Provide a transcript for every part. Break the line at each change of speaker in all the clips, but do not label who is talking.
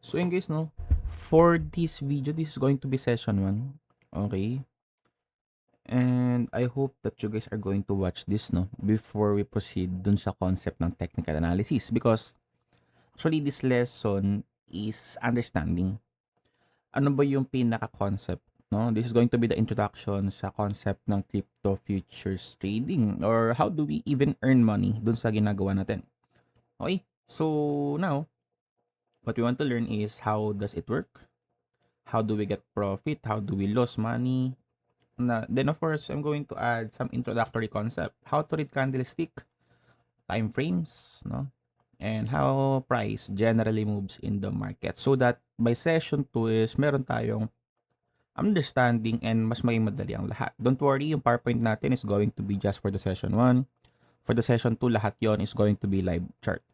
So yun guys, no? For this video, this is going to be session 1. Okay? And I hope that you guys are going to watch this, no? Before we proceed dun sa concept ng technical analysis. Because actually, this lesson is understanding. Ano ba yung pinaka-concept, no? This is going to be the introduction sa concept ng crypto futures trading. Or how do we even earn money dun sa ginagawa natin. Okay? So now, what we want to learn is how does it work? How do we get profit? How do we lose money? Then of course, I'm going to add some introductory concept. How to read candlestick, time frames, no? And how price generally moves in the market. So that by session 2 is meron tayong understanding and mas maging madali ang lahat. Don't worry, yung PowerPoint natin is going to be just for the session 1. For the session 2, lahat yon is going to be live chart.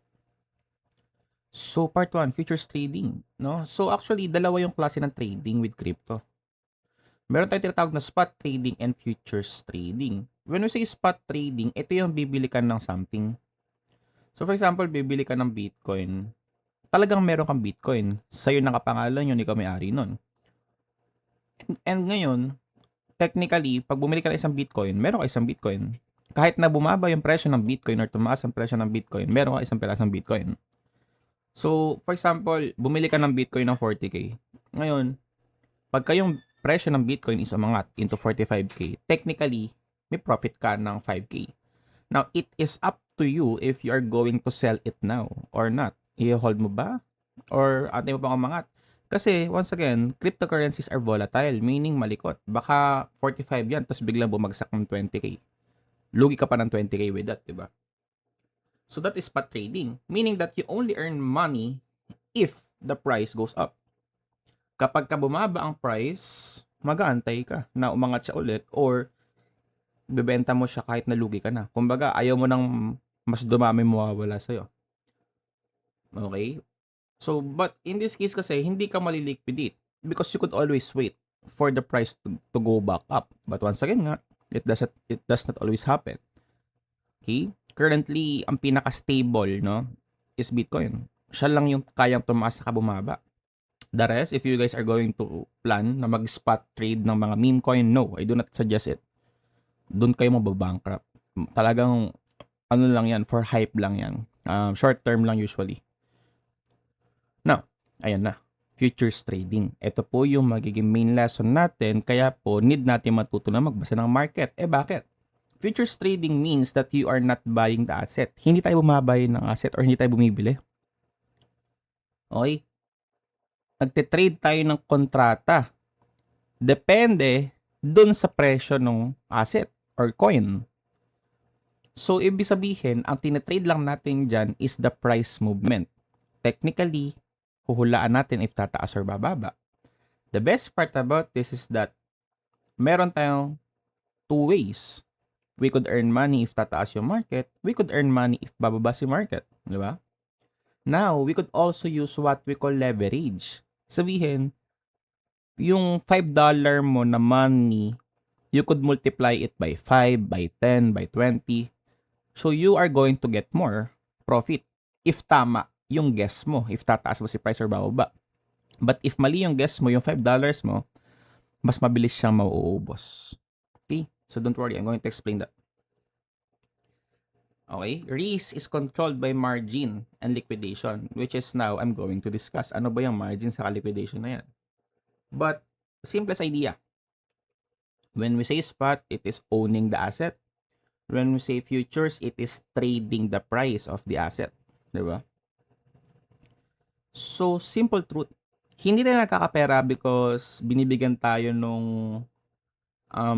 So part 1, futures trading, no? So actually, dalawa yung klase ng trading with crypto. Meron tayong tinatawag na spot trading and futures trading. When we say spot trading, ito yung bibili ka ng something. So for example, bibili ka ng Bitcoin. Talagang meron kang Bitcoin. Sa'yo nakapangalan yun, ikaw may-ari nun. And ngayon, technically, pag bumili ka ng isang Bitcoin, meron ka isang Bitcoin. Kahit na bumaba yung presyo ng Bitcoin or tumaas ang presyo ng Bitcoin, meron ka isang pirasong Bitcoin. So, for example, bumili ka ng Bitcoin ng 40K. Ngayon, pagka yung presyo ng Bitcoin is umangat into 45K, technically, may profit ka ng 5K. Now, it is up to you if you are going to sell it now or not. I-hold mo ba? Or antay mo pang umangat? Kasi, once again, cryptocurrencies are volatile, meaning malikot. Baka 45 yan, tapos biglang bumagsak ng 20K. Lugi ka pa ng 20K with that, diba? So, that is spot trading, meaning that you only earn money if the price goes up. Kapag ka bumaba ang price, mag-aantay ka na umangat siya ulit or bebenta mo siya kahit nalugi ka na. Kumbaga, ayaw mo nang mas dumami mawawala sa'yo. Okay? So, but in this case kasi, hindi ka maliliquidate because you could always wait for the price to go back up. But once again nga, it does not always happen. Okay? Currently, ang pinaka-stable, no, is Bitcoin. Siya lang yung kayang tumaas saka bumaba. The rest, if you guys are going to plan na mag-spot trade ng mga meme coin, no, I do not suggest it. Doon kayo mababankrupt. Talagang, ano lang yan, for hype lang yan. Short term lang usually. Now, ayan na. Futures trading. Ito po yung magiging main lesson natin, kaya po need natin matuto na magbasa ng market. Bakit? Futures trading means that you are not buying the asset. Hindi tayo bumabuy ng asset or hindi tayo bumibili. Okay? Nagte-trade tayo ng kontrata. Depende dun sa presyo ng asset or coin. So, ibig sabihin, ang tinitrade lang natin dyan is the price movement. Technically, huhulaan natin if tataas or bababa. The best part about this is that meron tayong two ways. We could earn money if tataas yung market. We could earn money if bababa si market. Di ba? Now, we could also use what we call leverage. Sabihin, yung $5 mo na money, you could multiply it by 5, by 10, by 20. So, you are going to get more profit if tama yung guess mo, if tataas mo si price or bababa. But if mali yung guess mo, yung $5 mo, mas mabilis siyang mauubos. Okay? So, don't worry. I'm going to explain that. Okay? Risk is controlled by margin and liquidation, which is now I'm going to discuss. Ano ba yung margin sa liquidation na yan? But, simplest idea. When we say spot, it is owning the asset. When we say futures, it is trading the price of the asset. Diba? So, simple truth. Hindi tayo nakakapera because binibigyan tayo nung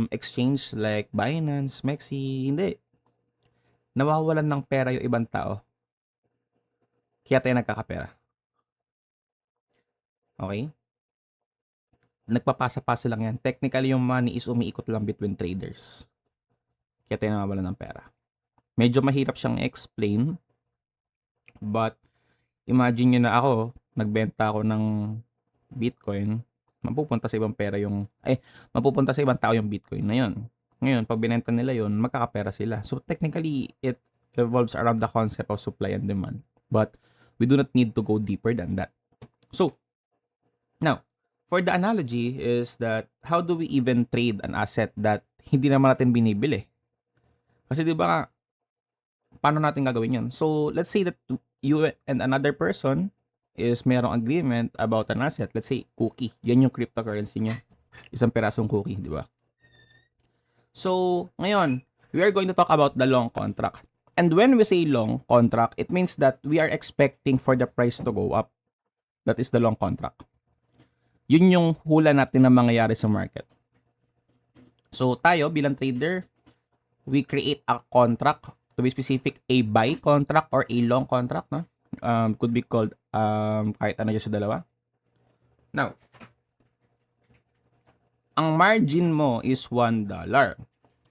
exchange like Binance, Mexi. Hindi. Nawawalan ng pera yung ibang tao. Kaya tayo nagkakapera. Okay? Nagpapasa-pasa lang yan. Technically, yung money is umiikot lang between traders. Kaya tayo nawawalan ng pera. Medyo mahirap siyang explain. But, imagine nyo na ako, nagbenta ako ng Bitcoin, mapupunta sa ibang pera yung, mapupunta sa ibang tao yung Bitcoin na yun. Ngayon, pag binenta nila yun, magkakapera sila. So, technically, it revolves around the concept of supply and demand. But, we do not need to go deeper than that. So, now, for the analogy is that how do we even trade an asset that hindi naman natin binibili? Kasi 'di ba nga, paano natin gagawin 'yun? So, let's say that you and another person is merong agreement about an asset. Let's say cookie. 'Yan yung cryptocurrency niya. Isang pirasong cookie, 'di ba? So, ngayon, we are going to talk about the long contract. And when we say long contract, it means that we are expecting for the price to go up. That is the long contract. Yun yung hula natin na mangyayari sa market. So, tayo bilang trader, we create a contract, to be specific, a buy contract or a long contract, no? Could be called kahit ano dyan sa dalawa. Now, ang margin mo is $1.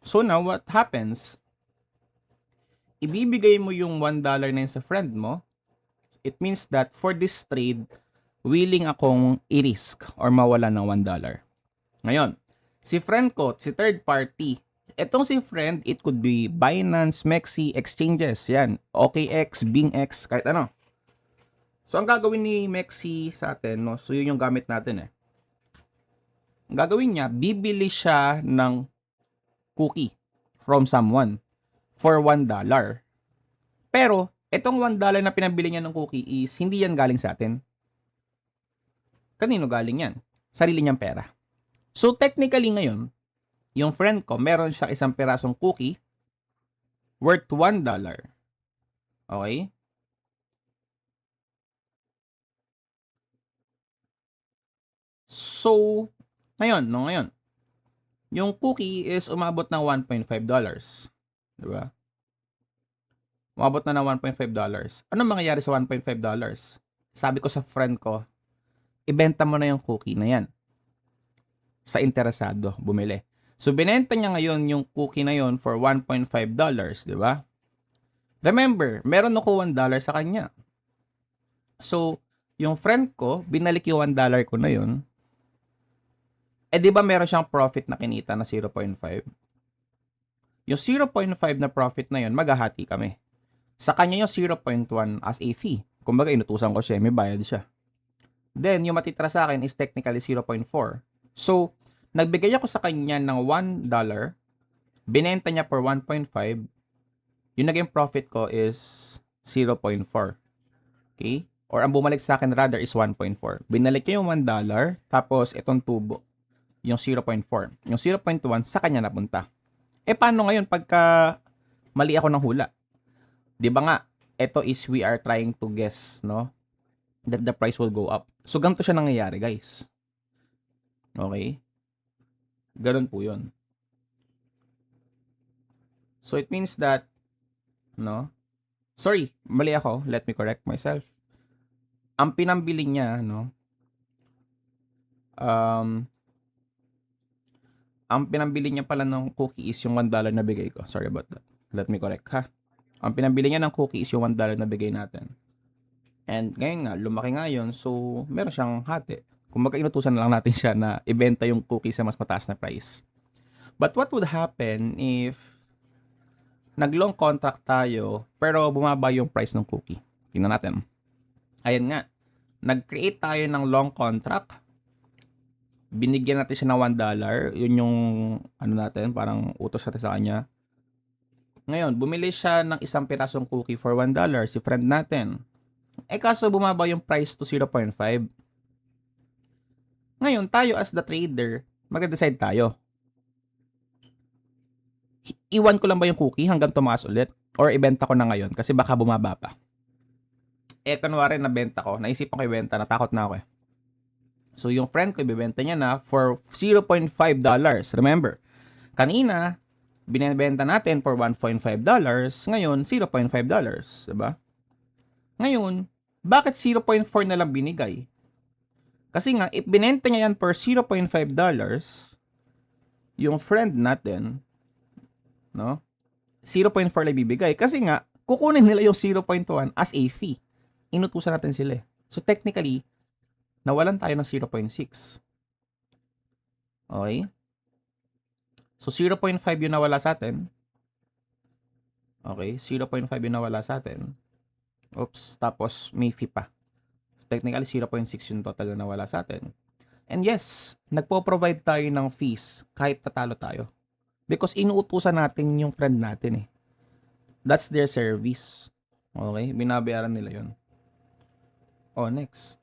So now, what happens? Ibibigay mo yung $1 na yun sa friend mo. It means that for this trade, willing akong i-risk or mawala ng $1. Ngayon, si friend ko, si third party, etong si friend, it could be Binance, Mexi, exchanges, yan, OKX, BingX, kahit ano. So, ang gagawin ni Mexi sa atin, no? So, yun yung gamit natin eh. Ang gagawin niya, bibili siya ng cookie from someone for $1. Pero, itong $1 na pinabili niya ng cookie is hindi yan galing sa atin. Kanino galing yan? Sarili niyang pera. So, technically ngayon, yung friend ko, meron siya isang pirasong cookie worth $1. Okay? So, ngayon, yung cookie is umabot ng $1.5. Diba? Umabot na ng $1.5. Ano mangyayari sa $1.5? Sabi ko sa friend ko, ibenta mo na yung cookie na yan sa interesado, bumili. So, binenta niya ngayon yung cookie na yon for $1.5, di ba? Remember, meron ako $1 sa kanya. So, yung friend ko, binalik yung $1 ko na yon. Eh, di ba meron siyang profit na kinita na 0.5? Yung 0.5 na profit na yon, maghahati kami. Sa kanya yung 0.1 as a fee. Kumbaga, inutusan ko siya, may bayad siya. Then, yung matitira sa akin is technically 0.4. So, nagbigay ako sa kanya ng $1, binenta niya for 1.5, yung naging profit ko is 0.4. Okay? Or ang bumalik sa akin rather is 1.4. Binalik niya yung $1, tapos itong tubo, yung 0.4. Yung 0.1 sa kanya napunta. Eh, paano ngayon pagka mali ako ng hula? Di ba nga, ito is we are trying to guess, no? That the price will go up. So, ganito siya nangyayari, guys. Okay? Ganun po yun. So, it means that, no? Sorry, mali ako. Let me correct myself. Ang pinambili niya, no? Ang pinambili niya pala ng cookie is yung $1 na bigay ko. Sorry about that. Let me correct, ha? Ang pinambili niya ng cookie is yung $1 na bigay natin. And ngayon nga, lumaki nga yun. So, meron siyang hati. Kung inutusan na lang natin siya na ibenta yung cookie sa mas mataas na price. But what would happen if nag-long contract tayo pero bumaba yung price ng cookie? Tingnan natin. Ayan nga. Nag-create tayo ng long contract. Binigyan natin siya ng $1. Yun yung ano natin, parang utos natin sa kanya. Ngayon, bumili siya ng isang pirasong cookie for $1, si friend natin. Eh kaso bumaba yung price to 0.5. Ngayon, tayo as the trader, mag-decide tayo. Iwan ko lang ba yung cookie hanggang tumaas ulit? Or ibenta ko na ngayon kasi baka bumaba pa? Eh, kunwari nabenta ko, naisipan ko ibenta, natakot na ako eh. So, yung friend ko, ibibenta niya na for $0.5. Remember, kanina, binibenta natin for $1.5. Ngayon, $0.5. Diba? Ngayon, bakit 0.4 na lang binigay? Kasi nga, if binenta niya yan for $0.5, yung friend natin, no? 0.4 lang bibigay. Kasi nga, kukunin nila yung 0.1 as a fee. Inutusan natin sila. So, technically, nawalan tayo ng 0.6. Okay? So, 0.5 yung nawala sa atin. Okay? 0.5 yung nawala sa atin. Oops. Tapos, may fee pa. technically 0.6 yung total na nawala sa atin. And yes, nagpo-provide tayo ng fees kahit tatalo tayo. Because inuutusan natin yung friend natin eh. That's their service. Okay? Binabayaran nila yun. Oh, next.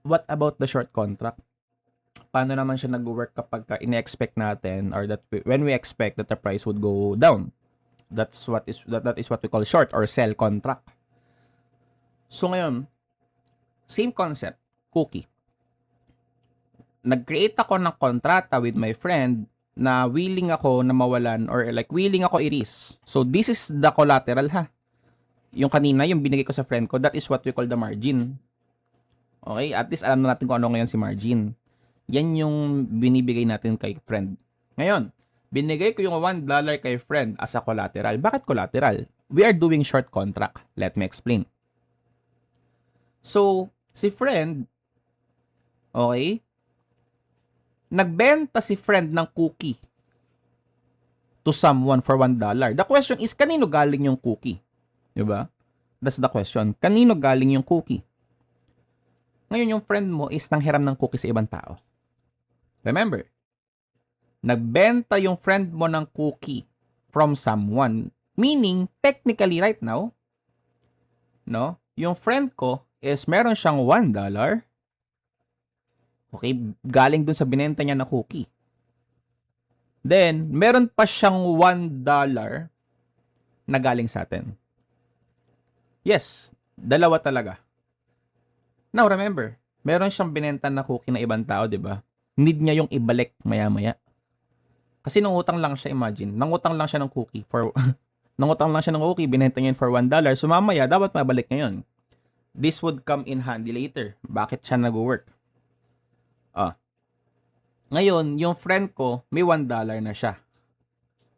What about the short contract? Paano naman siya nag-work kapag ine-expect natin or when we expect that the price would go down? That is what we call short or sell contract. So ngayon, same concept, cookie. Nag-create ako ng kontrata with my friend na willing ako na mawalan or like willing ako i-risk. So this is the collateral ha. Yung kanina, yung binigay ko sa friend ko, that is what we call the margin. Okay? At least alam na natin kung ano ngayon si margin. Yan yung binibigay natin kay friend. Ngayon, binigay ko yung $1 kay friend as a collateral. Bakit collateral? We are doing short contract. Let me explain. So, si friend, okay, nagbenta si friend ng cookie to someone for $1. The question is, kanino galing yung cookie? Diba? That's the question. Kanino galing yung cookie? Ngayon, yung friend mo is nanghiram ng cookie sa ibang tao. Remember, nagbenta yung friend mo ng cookie from someone. Meaning, technically right now, no, yung friend ko is meron siyang $1. Okay, galing dun sa binenta niya na cookie. Then, meron pa siyang $1 na galing sa atin. Yes, dalawa talaga. Now, remember, meron siyang binenta na cookie na ibang tao, di ba? Need niya yung ibalik maya-maya. Kasi nangutang lang siya, imagine. Nangutang lang siya ng cookie for nangutang lang siya ng cookie, binenta niya for $1. So mamaya, dapat mabalik niya yun. This would come in handy later. Bakit siya nag-work? Ngayon, yung friend ko, may $1 na siya.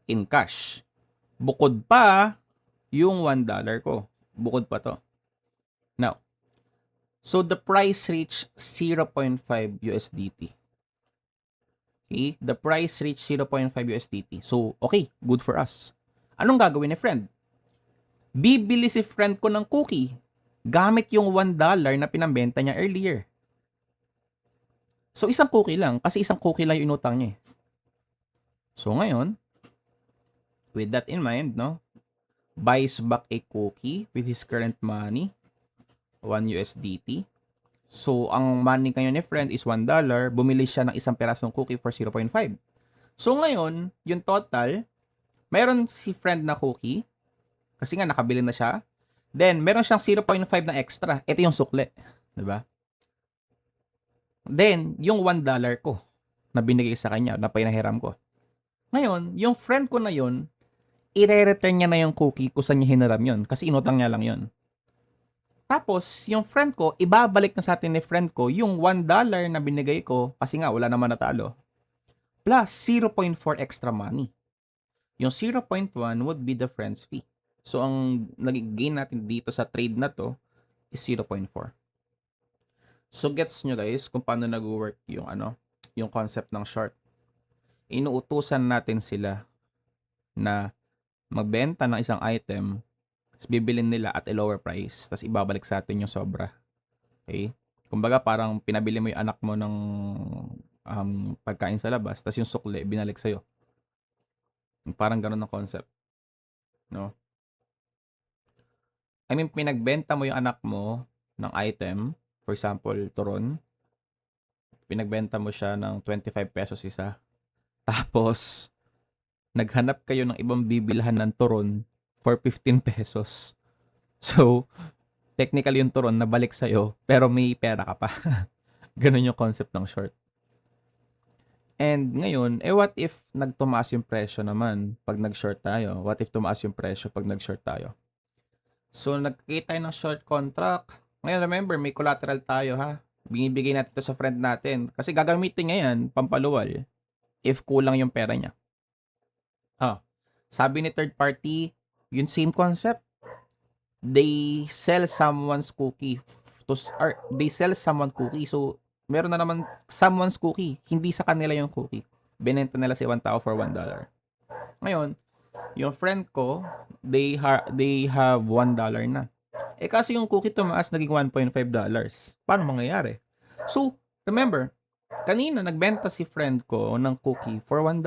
In cash. Bukod pa, yung $1 ko. Bukod pa to. Now, so the price reached 0.5 USDT. Okay? The price reached 0.5 USDT. So, okay. Good for us. Anong gagawin ni friend? Bibili si friend ko ng cookie gamit yung $1 na pinambenta niya earlier. So, isang cookie lang. Kasi isang cookie lang yung inutang niya. So, ngayon, with that in mind, no, buys back a cookie with his current money, 1 USDT. So, ang money ngayon ni friend is $1. Bumili siya ng isang perasong cookie for 0.5. So, ngayon, yung total, mayroon si friend na cookie. Kasi nga, nakabili na siya. Then, meron siyang 0.5 na extra. Ito yung sukle. Diba? Then, yung $1 ko na binigay sa kanya, na pinahiram ko. Ngayon, yung friend ko na yun, i-return niya na yung cookie kung saan niya hiniram yun. Kasi inutang niya lang yun. Tapos, yung friend ko, ibabalik na sa atin ni friend ko yung $1 na binigay ko kasi nga wala naman natalo. Plus 0.4 extra money. Yung 0.1 would be the friend's fee. So, ang nag-gain natin dito sa trade na to is 0.4. So, gets nyo guys kung paano nag-work yung yung concept ng short. Inuutusan natin sila na magbenta ng isang item, tapos bibilin nila at a lower price, tapos ibabalik sa atin yung sobra. Okay? Kumbaga parang pinabili mo yung anak mo ng pagkain sa labas, tapos yung sukle binalik sa'yo. Parang ganun ang concept. No? I mean, pinagbenta mo yung anak mo ng item, for example, turon. Pinagbenta mo siya ng 25 pesos isa. Tapos, naghanap kayo ng ibang bibilhan ng turon for 15 pesos. So, technically yung turon nabalik sa'yo, pero may pera ka pa. Ganun yung concept ng short. And ngayon, what if nagtumaas yung presyo naman pag nag-short tayo? What if tumaas yung presyo pag nag-short tayo? So, nagkita tayo ng short contract. Ngayon, remember, may collateral tayo ha. Binibigay natin ito sa friend natin. Kasi gagamitin niya yan, pampaluwal, if kulang yung pera niya. Sabi ni third party, yung same concept. They sell someone's cookie they sell someone cookie. So, meron na naman someone's cookie. Hindi sa kanila yung cookie. Binenta nila sa ibang tao for $1. Ngayon, yung friend ko, they have $1 na. Eh kasi yung cookie tumaas, naging $1.5. Paano mangyayari? So, remember, kanina nagbenta si friend ko ng cookie for $1.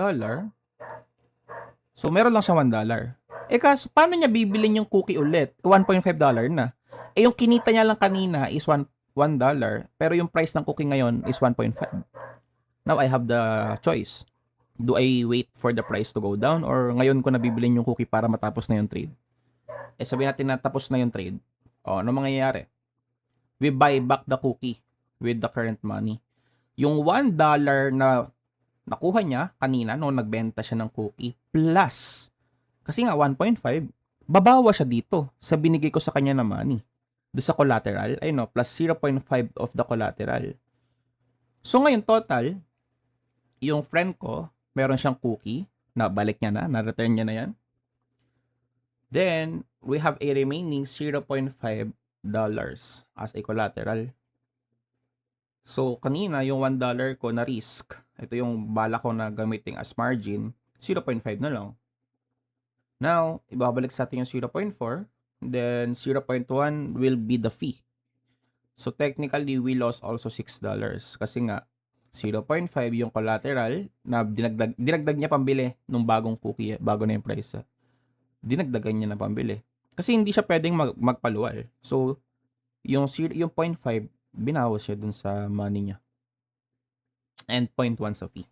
So, meron lang siya $1. Eh kaso, paano niya bibilin yung cookie ulit? $1.5 na. Eh yung kinita niya lang kanina is $1, pero yung price ng cookie ngayon is 1.5. Now, I have the choice. Do I wait for the price to go down or ngayon ko nabibilin yung cookie para matapos na yung trade? Eh sabihin natin na tapos na yung trade. O, ano mangyayari? We buy back the cookie with the current money. Yung $1 na nakuha niya kanina nung nagbenta siya ng cookie plus, kasi nga 1.5, babawa siya dito sa binigay ko sa kanya na money. Do sa collateral, ay no, plus 0.5 of the collateral. So ngayon total, yung friend ko, meron siyang cookie, na balik niya na return niya na yan. Then, we have a remaining $0.5 as a collateral. So, kanina, yung $1 ko na risk, ito yung bala ko na gamitin as margin, 0.5 na lang. Now, ibabalik sa atin yung 0.4, then 0.1 will be the fee. So, technically, we lost also $6 kasi nga, 0.5 yung collateral na dinagdag niya pambili nung bagong cookie, bago na yung price. Dinagdagan niya na pambili. Kasi hindi siya pwedeng magpaluwal. So, yung 0.5, binawas siya dun sa money niya. And 0.1 sa fee.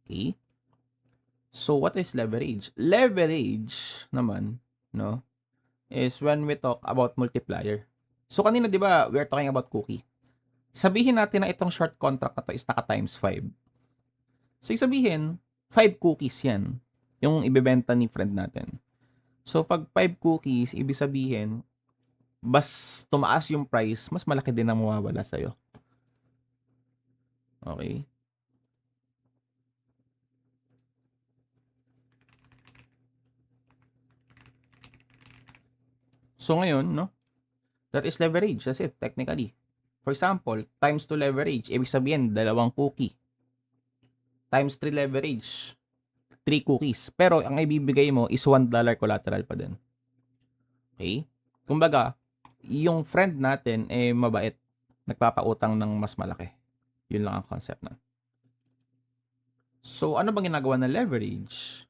Okay? So, what is leverage? Leverage naman, no, is when we talk about multiplier. So, kanina, di ba, we are talking about cookie. Sabihin natin na itong short contract na to is naka times 5. So, sabihin, 5 cookies yan. Yung ibebenta ni friend natin. So, pag 5 cookies, ibig sabihin, bas tumaas yung price, mas malaki din ang mawawala sa'yo. Okay? So, ngayon, no? That is leverage. That's it, technically. For example, times 2 leverage, ibig sabihin, 2 cookie. Times 3 leverage, 3 cookies. Pero, ang ibibigay mo is $1 collateral pa din. Okay? Kumbaga, yung friend natin, mabait. Nagpapautang ng mas malaki. Yun lang ang concept na. So, ano bang ginagawa ng leverage?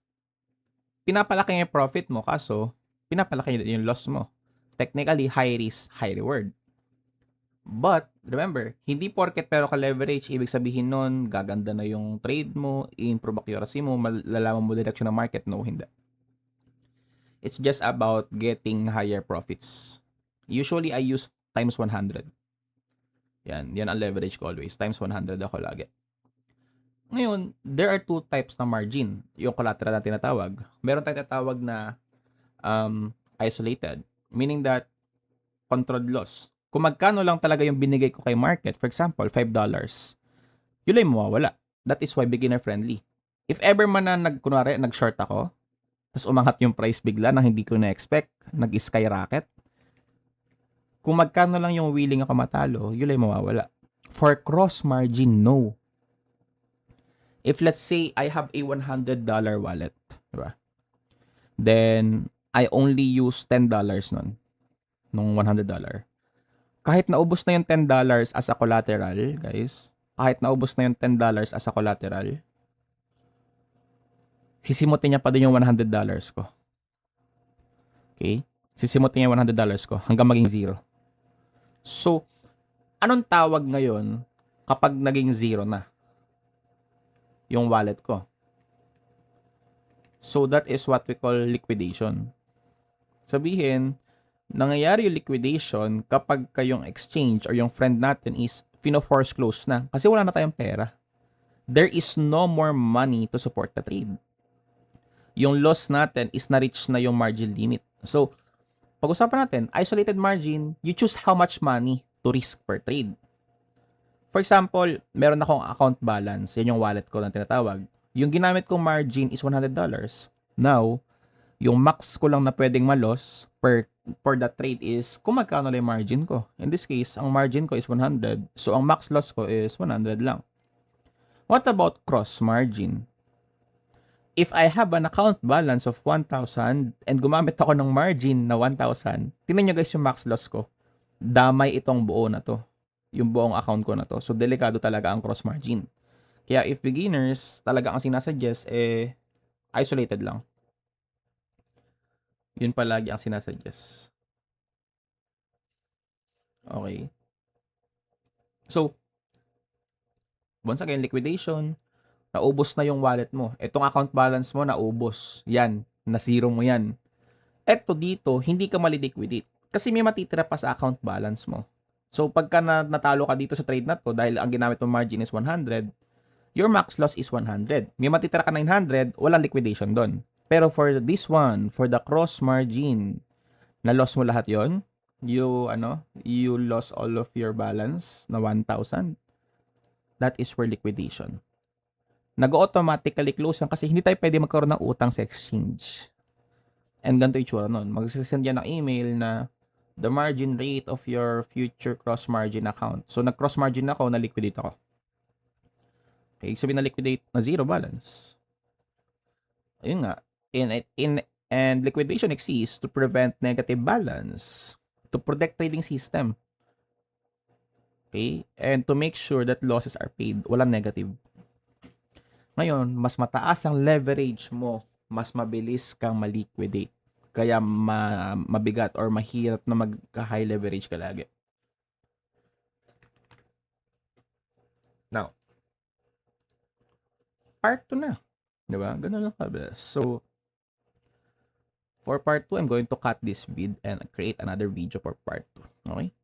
Pinapalaki yung profit mo, kaso, pinapalaki yung loss mo. Technically, high risk, high reward. But, remember, hindi porket pero ka leverage, ibig sabihin nun, gaganda na yung trade mo, i-improve accuracy mo, malalaman mo direction ng market. No, hindi. It's just about getting higher profits. Usually, I use times 100. Yan ang leverage ko always. Times 100 ako lagi. Ngayon, there are 2 types na margin. Yung collateral na tinatawag. Meron tayong tinatawag na isolated. Meaning that, controlled loss. Kung magkano lang talaga yung binigay ko kay market, for example, $5, yun lang mawawala. That is why beginner friendly. If ever man na nag-short ako, tapos umangat yung price bigla nang hindi ko na-expect, nag-skyrocket, kung magkano lang yung willing ako matalo, yun lang mawawala. For cross margin, no. If let's say I have a $100 wallet, diba? Then, I only use $10 nun, nung $100. Kahit naubos na yung $10 as a collateral, guys, kahit naubos na yung $10 as a collateral, sisimutin niya pa din yung $100 ko. Okay? Sisimutin niya yung $100 ko hanggang maging zero. So, anong tawag ngayon kapag naging zero na yung wallet ko? So, that is what we call liquidation. Sabihin, nangyayari yung liquidation kapag kayong exchange or yung friend natin is fino-force close na kasi wala na tayong pera. There is no more money to support the trade. Yung loss natin is na-reach na yung margin limit. So, pag-usapan natin, isolated margin, you choose how much money to risk per trade. For example, meron akong account balance, yan yung wallet ko na tinatawag. Yung ginamit kong margin is $100. Now, yung max ko lang na pwedeng ma-loss for that trade is kung magkano lang yung margin ko. In this case, ang margin ko is 100. So, ang max loss ko is 100 lang. What about cross margin? If I have an account balance of 1,000 and gumamit ako ng margin na 1,000, tingnan nyo guys yung max loss ko. Damay itong buo na to. Yung buong account ko na to. So, delikado talaga ang cross margin. Kaya if beginners, talaga ang sinasuggest, isolated lang. Yun palagi ang sinasuggest. Okay. So, once again, liquidation. Naubos na yung wallet mo. Itong account balance mo, naubos. Yan. Na-zero mo yan. Eto dito, hindi ka maliliquidate. Kasi may matitira pa sa account balance mo. So, pagka natalo ka dito sa trade na to, dahil ang ginamit mong margin is 100, your max loss is 100. May matitira ka 900, walang liquidation doon. Pero for this one, for the cross margin, na loss mo lahat yon, you lost all of your balance na 1,000. That is for liquidation. Nag-automatically close yan kasi hindi tayo pwede magkaroon ng utang sa exchange. And ganito yung tsura nun. Magsisend yan ng email na the margin rate of your future cross margin account. So, nag-cross margin ako, na-liquidate ako. Okay, sabihin na-liquidate na zero balance. Ayun nga. And liquidation exists to prevent negative balance, to protect trading system. Okay? And to make sure that losses are paid. Walang negative. Ngayon, mas mataas ang leverage mo, mas mabilis kang ma-liquidate. Kaya mabigat or mahirap na magka-high leverage ka lagi. Now, part 2 na. Diba? Ganun lang kabilis. So, for part 2, I'm going to cut this vid and create another video for part 2. Okay?